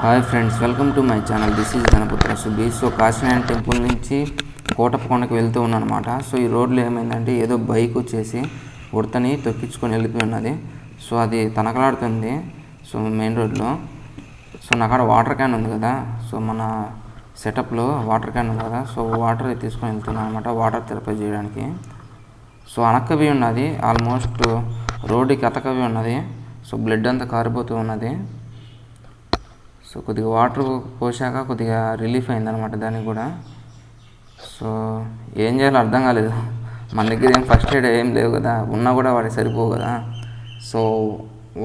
Hi friends, welcome to my channel. This is Ganaputra Subbi. So Kasinarayana temple నుంచి కోటప్పకొండకి వెళ్తూ ఉన్నానమాట. So ఈ రోడ్లో ఏమైందంటే ఏదో బైక్ వచ్చేసి ఉడతని తొక్కించుకొని వెళ్ళిపోయి ఉన్నది. సో అది తనకలాడుతుంది. సో మెయిన్ రోడ్లో నాకు అక్కడ వాటర్ క్యాన్ ఉంది కదా, సో మన సెటప్లో వాటర్ క్యాన్ ఉంది కదా, సో వాటర్ తీసుకొని వెళ్తున్నాను అనమాట, వాటర్ థెరపీ చేయడానికి. సో అనక్కవి ఉన్నది, ఆల్మోస్ట్ రోడ్డుకి అతకవి ఉన్నది. సో బ్లడ్ అంతా కారిపోతూ ఉన్నది. సో కొద్దిగా వాటర్ పోసాక కొద్దిగా రిలీఫ్ అయిందనమాట దానికి కూడా. సో ఏం చేయాలో అర్థం కాలేదు. మన దగ్గర ఏం ఫస్ట్ ఎయిడ్ ఏం లేవు కదా, ఉన్నా కూడా వాడికి సరిపోవు కదా. సో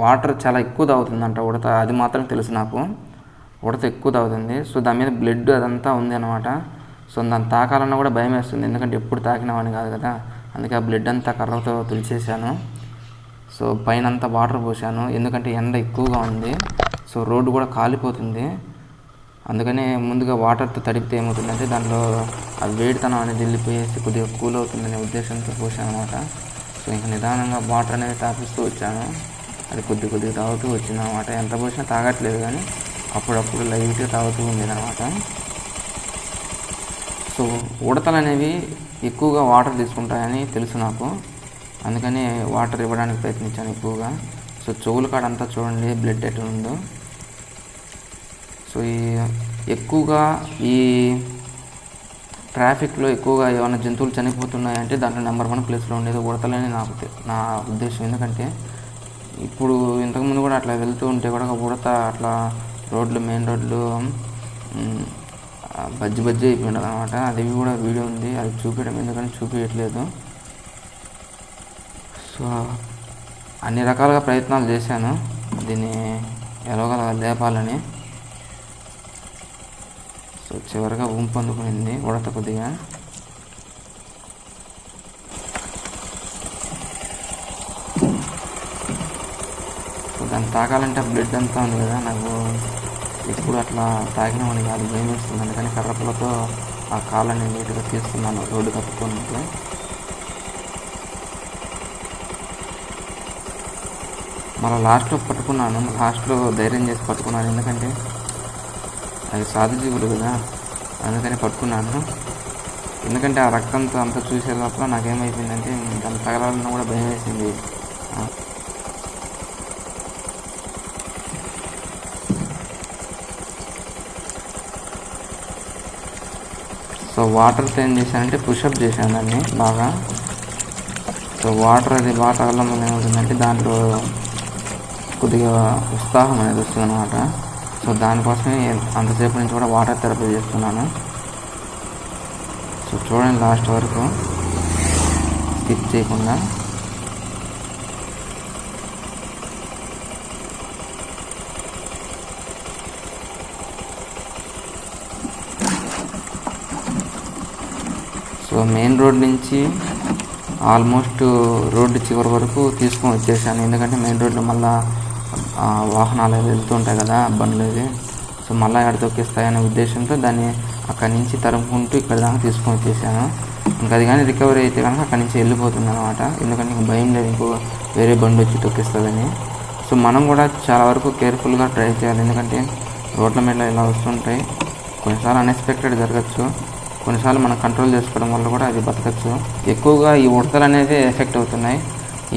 వాటర్ చాలా ఎక్కువ తాగుతుందంట ఉడత, అది మాత్రం తెలుసు నాకు. ఉడత ఎక్కువ తాగుతుంది. సో దాని మీద బ్లడ్ అదంతా ఉంది అనమాట. సో దాన్ని తాకాలన్నా కూడా భయం వేస్తుంది, ఎందుకంటే ఎప్పుడు తాకినామని కాదు కదా. అందుకే ఆ బ్లడ్ అంతా కర్రతో తుడిచేసాను. సో పైన అంతా వాటర్ పోసాను, ఎందుకంటే ఎండ ఎక్కువగా ఉంది. సో రోడ్డు కూడా కాలిపోతుంది. అందుకనే ముందుగా వాటర్తో తడిపితే ఏమవుతుందంటే దాంట్లో ఆ వేడితనం అనేది వెళ్ళిపోయేసి కొద్దిగా కూల్ అవుతుందనే ఉద్దేశంతో పోసాను అనమాట. సో ఇంకా నిదానంగా వాటర్ అనేది తాపిస్తూ వచ్చాను. అది కొద్దిగా తాగుతూ వచ్చింది అనమాట. ఎంత పోసినా తాగట్లేదు, కానీ అప్పుడప్పుడు లైట్గా తాగుతూ ఉండేది అనమాట. సో ఉడతలు అనేవి ఎక్కువగా వాటర్ తీసుకుంటాయని తెలుసు నాకు, అందుకని వాటర్ ఇవ్వడానికి ప్రయత్నించాను ఎక్కువగా. సో చెవుల కాడ అంతా చూడండి బ్లడ్ ఎట్లా ఉందో. సో ఎక్కువగా ఈ ట్రాఫిక్లో ఎక్కువగా ఏమైనా జంతువులు చనిపోతున్నాయంటే దాంట్లో నెంబర్ 1 ప్లేస్లో ఉండేది ఉడతలని నా ఉద్దేశం. ఎందుకంటే ఇప్పుడు ఇంతకుముందు కూడా అట్లా వెళ్తూ ఉంటే కూడా ఉడత అట్లా మెయిన్ రోడ్లు బజ్జి అయిపోయింది అనమాట. అది కూడా వీడియో ఉంది, అది చూపించడం ఎందుకంటే చూపించట్లేదు. సో అన్ని రకాలుగా ప్రయత్నాలు చేశాను దీన్ని ఎలాగోలా లేపాలని. సో చివరిగా ఊంపొందుకునింది ఉడత కొద్దిగా. సో దాన్ని తాకాలంటే బ్లడ్ అంతా ఉంది కదా, నాకు ఎప్పుడు అట్లా తాకినామని కాదు, భయం వేస్తుంది. అందుకని కర్రపులతో ఆ కాళ్ళని నీట్గా తీస్తున్నాను రోడ్డు కప్పుకున్నట్టు. మళ్ళీ లాస్ట్లో పట్టుకున్నాను, లాస్ట్లో ధైర్యం చేసి పట్టుకున్నాను, ఎందుకంటే అది సాధుజీవులు కదా, అందుకని పట్టుకున్నాను. ఎందుకంటే ఆ రక్తంతో అంతా చూసే లోపల నాకేమైపోయిందంటే దాన్ని తగలాలన్నా కూడా భయం వేసింది. సో వాటర్తో ఏం చేశానంటే పుషప్ చేశాను దాన్ని బాగా. సో వాటర్ అది బాగా తగలడం వల్ల ఏమవుతుందంటే దాంట్లో కొద్దిగా ఉత్సాహం అనేది వస్తుంది అనమాట. సో దానికోసమే అంతసేపు నుంచి కూడా వాటర్ థెరపీ చేస్తున్నాను. సో చూడండి లాస్ట్ వరకు స్కిప్ చేయకుండా. సో మెయిన్ రోడ్ నుంచి ఆల్మోస్ట్ రోడ్డు చివరి వరకు తీసుకొని వచ్చేసాను, ఎందుకంటే మెయిన్ రోడ్లో మళ్ళీ వాహనాలు వెళ్తూ ఉంటాయి కదా, బండ్లు అవి. సో మళ్ళీ ఎక్కడ తొక్కిస్తాయనే ఉద్దేశంతో దాన్ని అక్కడి నుంచి తరుముకుంటూ ఇక్కడ దాకా తీసుకొని వచ్చేసాను. ఇంకా అది కానీ రికవరీ అయితే కనుక అక్కడి నుంచి వెళ్ళిపోతుంది అనమాట, ఎందుకంటే ఇంక భయం లేదు ఇంకో వేరే బండి వచ్చి తొక్కిస్తుందని. సో మనం కూడా చాలా వరకు కేర్ఫుల్గా డ్రైవ్ చేయాలి, ఎందుకంటే రోడ్ల మీద ఇలా వస్తుంటాయి. కొన్నిసార్లు అన్ఎక్స్పెక్టెడ్ జరగచ్చు, కొన్నిసార్లు మనం కంట్రోల్ చేసుకోవడం వల్ల కూడా అది బతకచ్చు. ఎక్కువగా ఈ ఉడతలు అనేది ఎఫెక్ట్ అవుతున్నాయి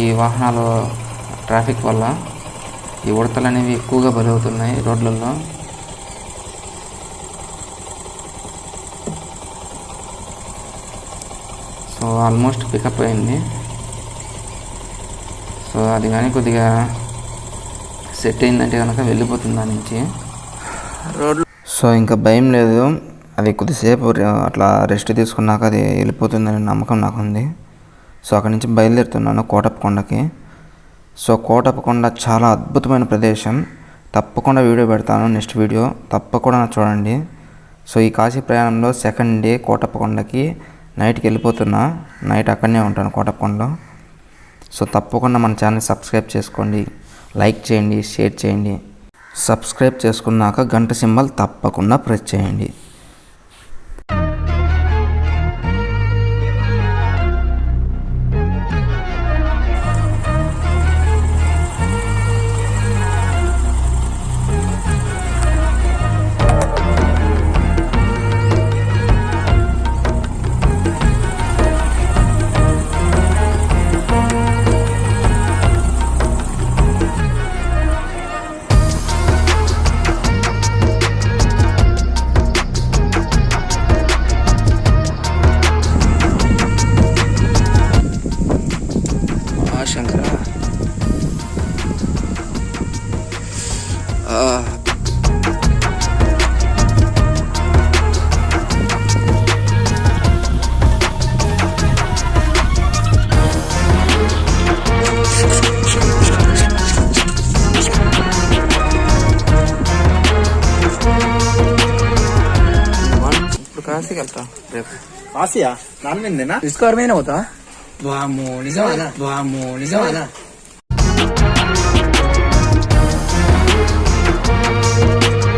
ఈ వాహనాలు ట్రాఫిక్ వల్ల. ఈ ఉడతలు అనేవి ఎక్కువగా బలవుతున్నాయి రోడ్లలో. సో ఆల్మోస్ట్ పికప్ అయింది. సో అది కానీ కొద్దిగా సెట్ అయిందంటే కనుక వెళ్ళిపోతుంది దాని నుంచి రోడ్. సో ఇంకా భయం లేదు, అది కొద్దిసేపు అట్లా రెస్ట్ తీసుకున్నాక అది వెళ్ళిపోతుందనే నమ్మకం నాకు ఉంది. సో అక్కడి నుంచి బయలుదేరుతున్నాను కోటప్పకొండకి. సో కోటప్పకొండ చాలా అద్భుతమైన ప్రదేశం, తప్పకుండా వీడియో పెడతాను, నెక్స్ట్ వీడియో తప్పకుండా చూడండి. సో ఈ కాశీ ప్రయాణంలో సెకండ్ డే కోటప్పకొండకి నైట్కి వెళ్ళిపోతున్నా, నైట్ అక్కడనే ఉంటాను కోటప్పకొండలో. సో తప్పకుండా మన ఛానల్ సబ్స్క్రైబ్ చేసుకోండి, లైక్ చేయండి, షేర్ చేయండి. సబ్స్క్రైబ్ చేసుకున్నాక గంట సింబల్ తప్పకుండా ప్రెస్ చేయండి. ఇప్పుడు కాశీకి వెళ్తా రేపు. కాశీయా? దాని మీదేనా? డిస్కవర్ మీద అవుతా. వాము నిజమానా?